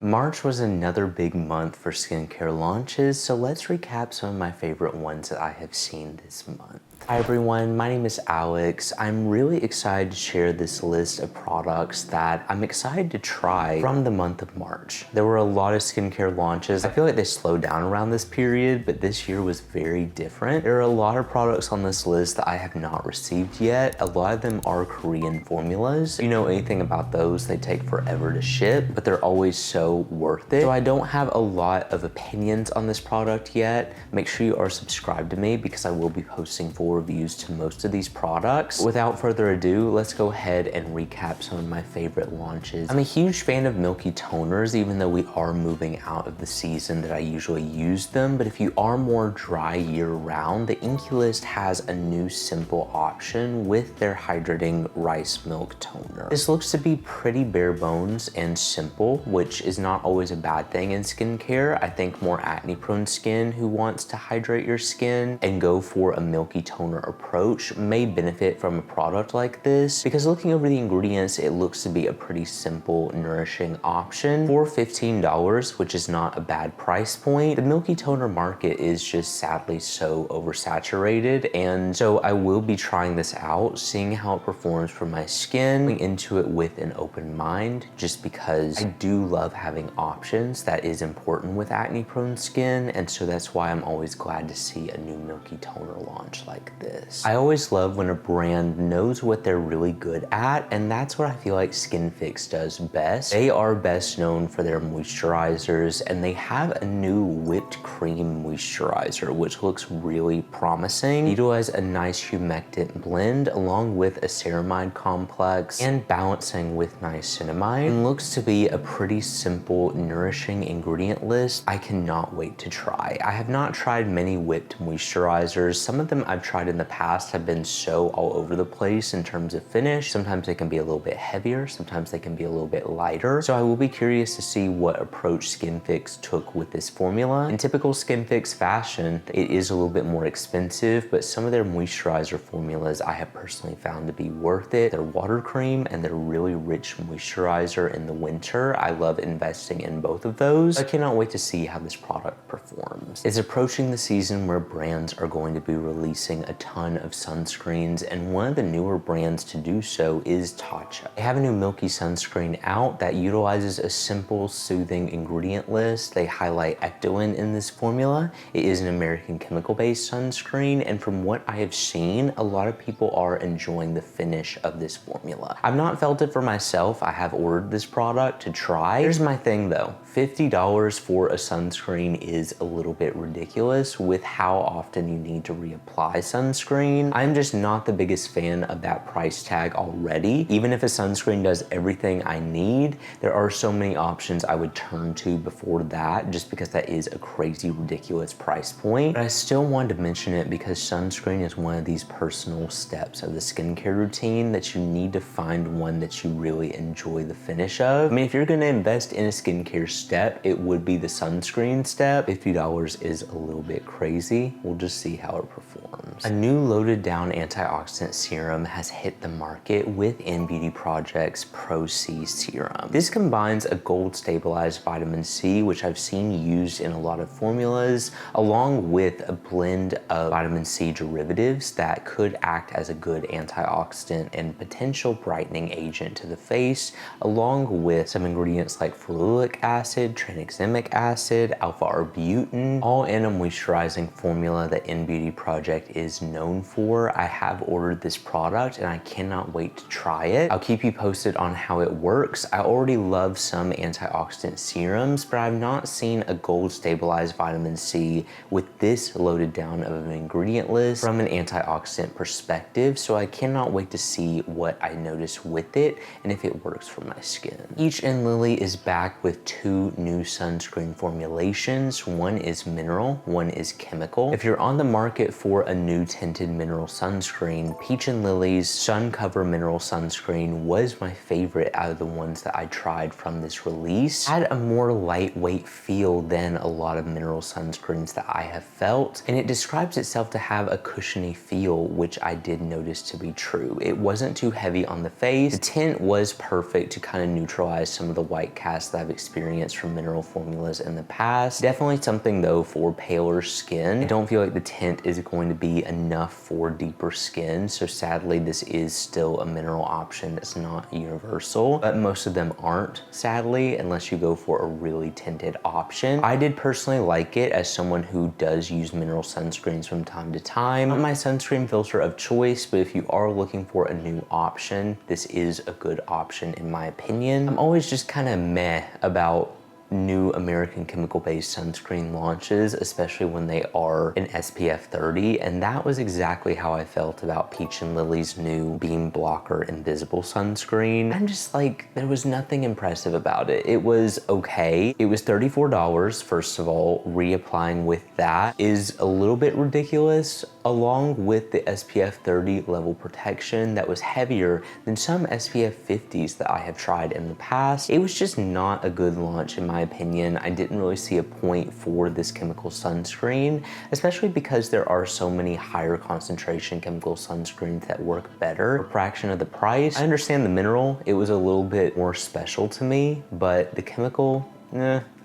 March was another big month for skincare launches, so let's recap some of my favorite ones that I have seen this month. Hi everyone, my name is Alex. I'm really excited to share this list of products that I'm excited to try from the month of March. There were a lot of skincare launches. I feel like they slowed down around this period, but this year was very different. There are a lot of products on this list that I have not received yet. A lot of them are Korean formulas. If you know anything about those, they take forever to ship, but they're always so worth it. So I don't have a lot of opinions on this product yet. Make sure you are subscribed to me because I will be posting full reviews to most of these products. Without further ado, let's go ahead and recap some of my favorite launches. I'm a huge fan of milky toners, even though we are moving out of the season that I usually use them. But if you are more dry year round, the Inkey list has a new simple option with their hydrating rice milk toner. This looks to be pretty bare bones and simple, which is not always a bad thing in skincare. I think more acne prone skin who wants to hydrate your skin and go for a milky toner approach may benefit from a product like this, because looking over the ingredients, it looks to be a pretty simple, nourishing option for $15, which is not a bad price point. The milky toner market is just sadly so oversaturated, and so I will be trying this out, seeing how it performs for my skin, going into it with an open mind, just because I do love having options. That is important with acne prone skin, and so that's why I'm always glad to see a new milky toner launch like this. I always love when a brand knows what they're really good at, and that's what I feel like Skinfix does best. They are best known for their moisturizers, and they have a new whipped cream moisturizer which looks really promising. It utilizes a nice humectant blend along with a ceramide complex and balancing with niacinamide, and looks to be a pretty simple, nourishing ingredient list I cannot wait to try. I have not tried many whipped moisturizers. Some of them I've tried in the past have been so all over the place in terms of finish. Sometimes they can be a little bit heavier, sometimes they can be a little bit lighter. So I will be curious to see what approach Skinfix took with this formula. In typical Skinfix fashion, it is a little bit more expensive, but some of their moisturizer formulas I have personally found to be worth it. Their water cream and their really rich moisturizer in the winter, I love investing in both of those. I cannot wait to see how this product performs. It's approaching the season where brands are going to be releasing a ton of sunscreens, and one of the newer brands to do so is Tatcha. They have a new milky sunscreen out that utilizes a simple, soothing ingredient list. They highlight ectoin in this formula. It is an American chemical-based sunscreen, and from what I have seen, a lot of people are enjoying the finish of this formula. I've not felt it for myself. I have ordered this product to try. Here's my thing though, $50 for a sunscreen is a little bit ridiculous with how often you need to reapply sunscreen. I'm just not the biggest fan of that price tag already. Even if a sunscreen does everything I need, there are so many options I would turn to before that, just because that is a crazy, ridiculous price point. But I still wanted to mention it because sunscreen is one of these personal steps of the skincare routine that you need to find one that you really enjoy the finish of. I mean, if you're gonna invest in a skincare step, it would be the sunscreen step. $50 is a little bit crazy. We'll just see how it performs. A new loaded down antioxidant serum has hit the market with innbeauty Project's Pro C serum. This combines a gold stabilized vitamin C, which I've seen used in a lot of formulas, along with a blend of vitamin C derivatives that could act as a good antioxidant and potential brightening agent to the face, along with some ingredients like ferulic acid, tranexamic acid, alpha-arbutin, all in a moisturizing formula that innbeauty Project is known for. I have ordered this product and I cannot wait to try it. I'll keep you posted on how it works. I already love some antioxidant serums, but I've not seen a gold stabilized vitamin C with this loaded down of an ingredient list from an antioxidant perspective, so I cannot wait to see what I notice with it and if it works for my skin. Peach and Lily is back with two new sunscreen formulations. One is mineral, one is chemical. If you're on the market for a new new tinted mineral sunscreen. Peach and Lily's Sun Cover Mineral Sunscreen was my favorite out of the ones that I tried from this release. Had a more lightweight feel than a lot of mineral sunscreens that I have felt, and it describes itself to have a cushiony feel, which I did notice to be true. It wasn't too heavy on the face. The tint was perfect to kind of neutralize some of the white cast that I've experienced from mineral formulas in the past. Definitely something though for paler skin. I don't feel like the tint is going to be enough for deeper skin, so sadly this is still a mineral option that's not universal, but most of them aren't, sadly, unless you go for a really tinted option. I did personally like it as someone who does use mineral sunscreens from time to time. Not my sunscreen filter of choice, but if you are looking for a new option, this is a good option in my opinion. I'm always just kind of meh about new American chemical-based sunscreen launches, especially when they are an SPF 30, and that was exactly how I felt about Peach and Lily's new Beam Blocker Invisible Sunscreen. I'm just like, there was nothing impressive about it. It was okay. It was $34, first of all. Reapplying with that is a little bit ridiculous, along with the SPF 30 level protection that was heavier than some SPF 50s that I have tried in the past. It was just not a good launch in my opinion. I didn't really see a point for this chemical sunscreen, especially because there are so many higher concentration chemical sunscreens that work better for a fraction of the price. I understand the mineral, it was a little bit more special to me, but the chemical,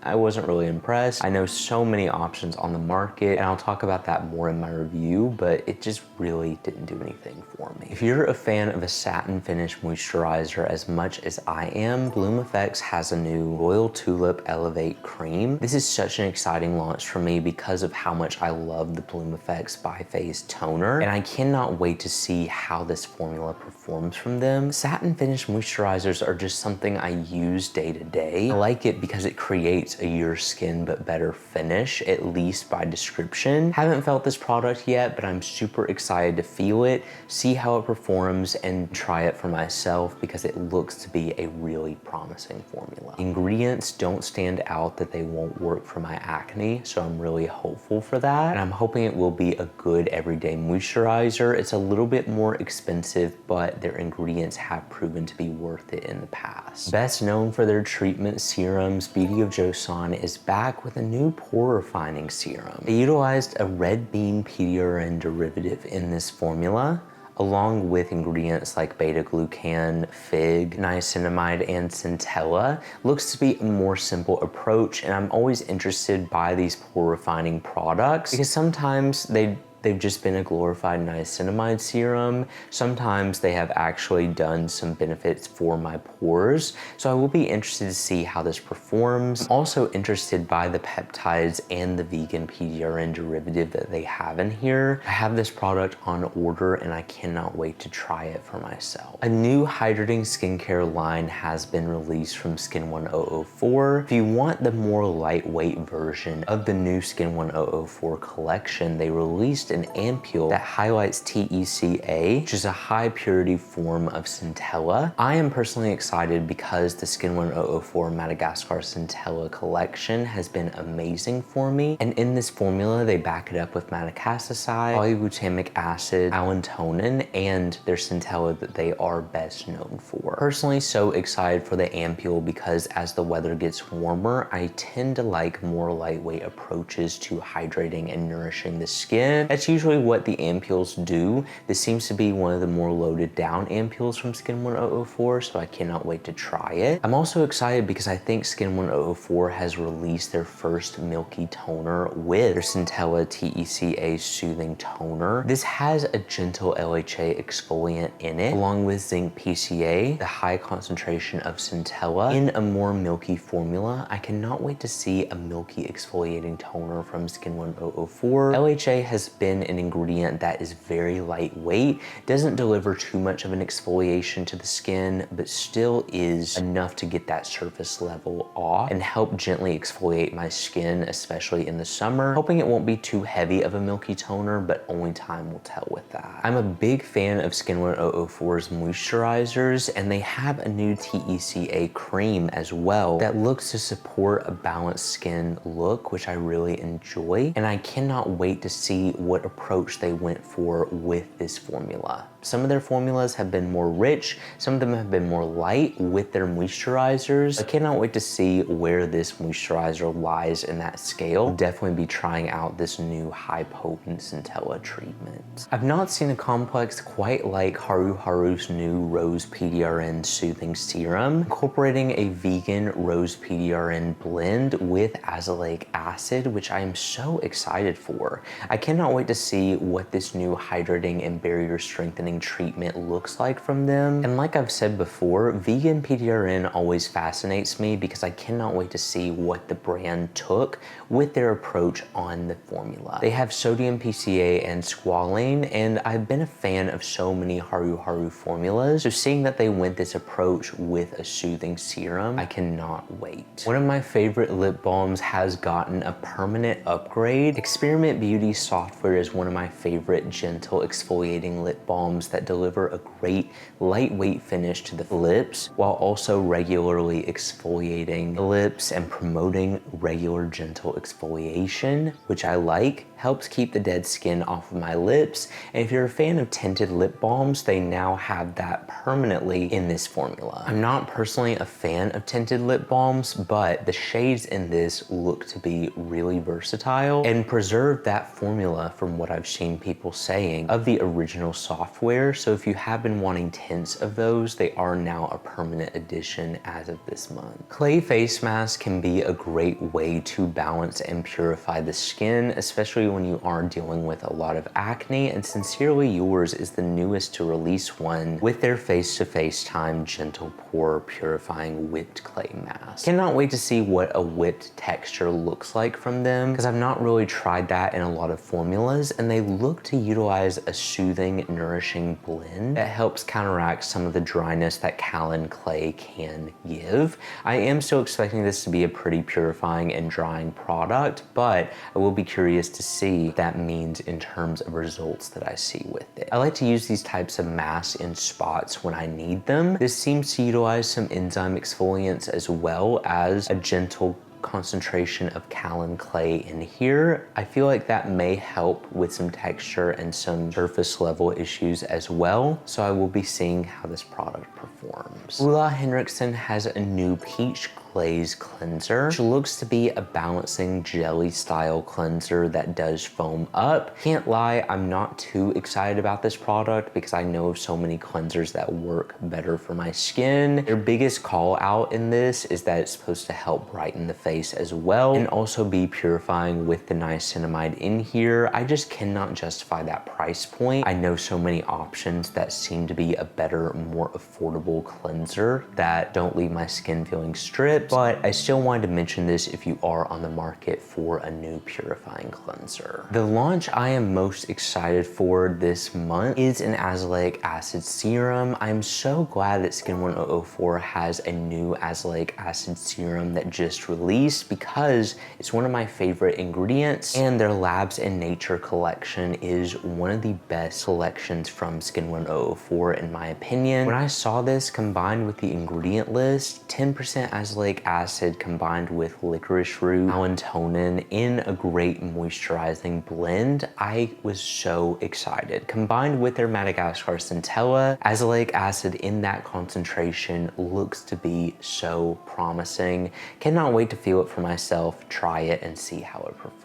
I wasn't really impressed. I know so many options on the market, and I'll talk about that more in my review, but it just really didn't do anything for me. If you're a fan of a satin finish moisturizer as much as I am, bloomeffects has a new Royal Tulip Elevate Cream. This is such an exciting launch for me because of how much I love the bloomeffects Bi-Phase Toner, and I cannot wait to see how this formula performs from them. Satin finish moisturizers are just something I use day to day. I like it because it creates a your skin but better finish, at least by description. Haven't felt this product yet, but I'm super excited to feel it, see how it performs, and try it for myself because it looks to be a really promising formula. Ingredients don't stand out that they won't work for my acne, so I'm really hopeful for that, and I'm hoping it will be a good everyday moisturizer. It's a little bit more expensive, but their ingredients have proven to be worth it in the past. Best known for their treatment serums, Beauty of Joseon is back with a new pore refining serum. They utilized a red bean pdrn derivative in this formula, along with ingredients like beta-glucan, fig, niacinamide, and centella. Looks to be a more simple approach, and I'm always interested by these pore refining products because sometimes they've just been a glorified niacinamide serum. Sometimes they have actually done some benefits for my pores. So I will be interested to see how this performs. I'm also interested by the peptides and the vegan pdrn derivative that they have in here. I have this product on order and I cannot wait to try it for myself. A new hydrating skincare line has been released from Skin 1004. If you want the more lightweight version of the new Skin 1004 collection, they released an ampoule that highlights TECA, which is a high purity form of centella. I am personally excited because the Skin 1004 Madagascar Centella collection has been amazing for me, and in this formula they back it up with madecassoside, polyglutamic acid, allantonin, and their centella that they are best known for. Personally, so excited for the ampoule because as the weather gets warmer, I tend to like more lightweight approaches to hydrating and nourishing the skin. That's usually what the ampoules do. This seems to be one of the more loaded down ampoules from Skin 1004, so I cannot wait to try it. I'm also excited because I think Skin 1004 has released their first milky toner with their Centella TECA Soothing Toner. This has a gentle LHA exfoliant in it, along with zinc PCA, the high concentration of Centella, in a more milky formula. I cannot wait to see a milky exfoliating toner from Skin 1004. LHA has been an ingredient that is very lightweight, doesn't deliver too much of an exfoliation to the skin, but still is enough to get that surface level off and help gently exfoliate my skin, especially in the summer. Hoping it won't be too heavy of a milky toner, but only time will tell with that. I'm a big fan of Skin 1004's moisturizers, and they have a new TECA cream as well that looks to support a balanced skin look, which I really enjoy, and I cannot wait to see what what approach they went for with this formula. Some of their formulas have been more rich, some of them have been more light with their moisturizers. I cannot wait to see where this moisturizer lies in that scale. I'll definitely be trying out this new high potent centella treatment. I've not seen a complex quite like Haruharu's new Rose PDRN Soothing Serum, incorporating a vegan Rose PDRN blend with azelaic acid, which I am so excited for. I cannot wait to see what this new hydrating and barrier strengthening treatment looks like from them. And like I've said before, vegan PDRN always fascinates me because I cannot wait to see what the brand took with their approach on the formula. They have sodium PCA and squalane, and I've been a fan of so many Haruharu formulas, so seeing that they went this approach with a soothing serum, I cannot wait. One of my favorite lip balms has gotten a permanent upgrade. Experiment Beauty Softwear is one of my favorite gentle exfoliating lip balms that deliver a great lightweight finish to the lips while also regularly exfoliating the lips and promoting regular gentle exfoliation, which I like. Helps keep the dead skin off of my lips. And if you're a fan of tinted lip balms, they now have that permanently in this formula. I'm not personally a fan of tinted lip balms, but the shades in this look to be really versatile and preserve that formula from what I've seen people saying of the original software. So if you have been wanting tints of those, they are now a permanent addition as of this month. Clay face mask can be a great way to balance and purify the skin, especially when you are dealing with a lot of acne, and Sincerely Yours is the newest to release one with their face-to-face time gentle pore purifying whipped clay mask. Cannot wait to see what a whipped texture looks like from them because I've not really tried that in a lot of formulas, and they look to utilize a soothing, nourishing blend that helps counteract some of the dryness that kaolin clay can give. I am still expecting this to be a pretty purifying and drying product, but I will be curious to see what that means in terms of results that I see with it. I like to use these types of masks in spots when I need them. This seems to utilize some enzyme exfoliants as well as a gentle concentration of kaolin clay in here. I feel like that may help with some texture and some surface level issues as well. So I will be seeing how this product performs. Olehenriksen has a new peach glaze cleanser, which looks to be a balancing jelly style cleanser that does foam up. Can't lie, I'm not too excited about this product because I know of so many cleansers that work better for my skin. Their biggest call out in this is that it's supposed to help brighten the face as well and also be purifying with the niacinamide in here. I just cannot justify that price point. I know so many options that seem to be a better, more affordable cleanser that don't leave my skin feeling stripped, but I still wanted to mention this if you are on the market for a new purifying cleanser. The launch I am most excited for this month is an azelaic acid serum. I'm so glad that Skin 1004 has a new azelaic acid serum that just released because it's one of my favorite ingredients, and their Labs in Nature collection is one of the best collections from Skin 1004 in my opinion. When I saw this combined with the ingredient list, 10% azelaic acid combined with licorice root, allantonin in a great moisturizing blend, I was so excited. Combined with their Madagascar centella, azelaic acid in that concentration looks to be so promising. Cannot wait to feel it for myself, try it, and see how it performs.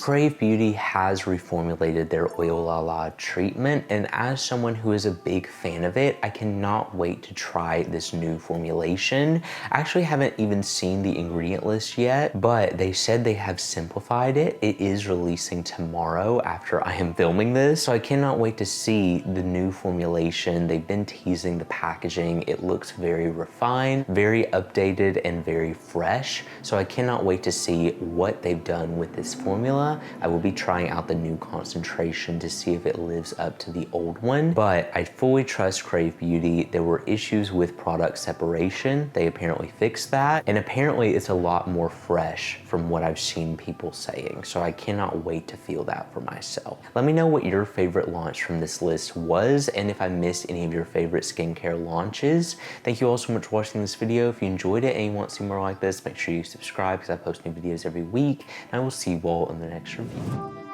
Krave Beauty has reformulated their Oil La La treatment, and as someone who is a big fan of it, I cannot wait to try this new formulation. I actually haven't even seen the ingredient list yet, but they said they have simplified it. It is releasing tomorrow after I am filming this, so I cannot wait to see the new formulation. They've been teasing the packaging. It looks very refined, very updated, and very fresh, so I cannot wait to see what they've done with this formula. I will be trying out the new concentration to see if it lives up to the old one, but I fully trust Krave Beauty. There were issues with product separation. They apparently fixed that, and apparently it's a lot more fresh from what I've seen people saying, so I cannot wait to feel that for myself. Let me know what your favorite launch from this list was, and if I missed any of your favorite skincare launches. Thank you all so much for watching this video. If you enjoyed it and you want to see more like this, make sure you subscribe because I post new videos every week, and I will see you all in the next review.